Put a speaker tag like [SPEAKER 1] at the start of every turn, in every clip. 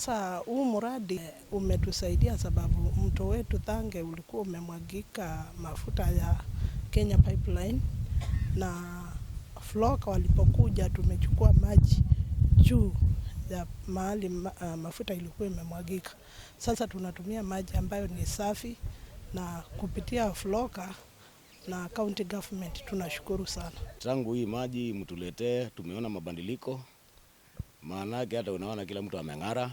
[SPEAKER 1] Sasa huu mradi umetusaidia sababu mto wetu Thange ulikuwa umemwagika mafuta ya Kenya Pipeline, na Floka walipokuja tumechukua maji juu ya mahali mafuta ilikuwa imemwagika. Sasa tunatumia maji ambayo ni safi, na kupitia Floka na county government tunashukuru sana.
[SPEAKER 2] Tangu hii maji mtuletee tumeona mabadiliko, maana yake hata unaona kila mtu ameng'ara.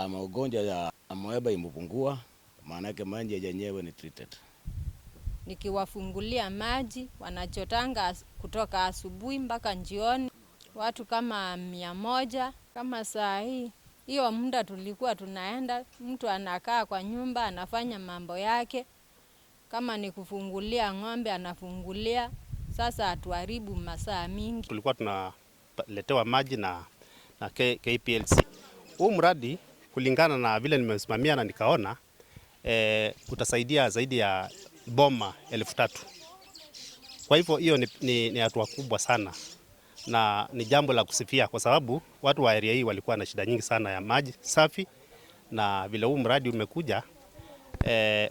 [SPEAKER 2] Magonjwa ya amoeba imepungua, maana yake maji yenyewe ni treated.
[SPEAKER 3] Nikiwafungulia maji wanachotanga kutoka asubuhi mpaka jioni, watu kama 100. Kama saa hii hiyo muda tulikuwa tunaenda, mtu anakaa kwa nyumba anafanya mambo yake, kama ni kufungulia ng'ombe anafungulia. Sasa hatuharibu masaa mingi.
[SPEAKER 4] Tulikuwa tunaletewa maji na KPLC. Huu mradi kulingana na vile nimesimamia na nikaona utasaidia zaidi ya boma 3,000. Kwa hivyo hiyo ni hatua kubwa sana na ni jambo la kusifia, kwa sababu watu wa area hii walikuwa na shida nyingi sana ya maji safi, na vile huu mradi umekuja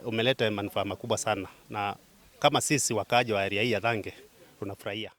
[SPEAKER 4] umeleta manufaa makubwa sana, na kama sisi wakaaji wa area hii ya Thange tunafurahia.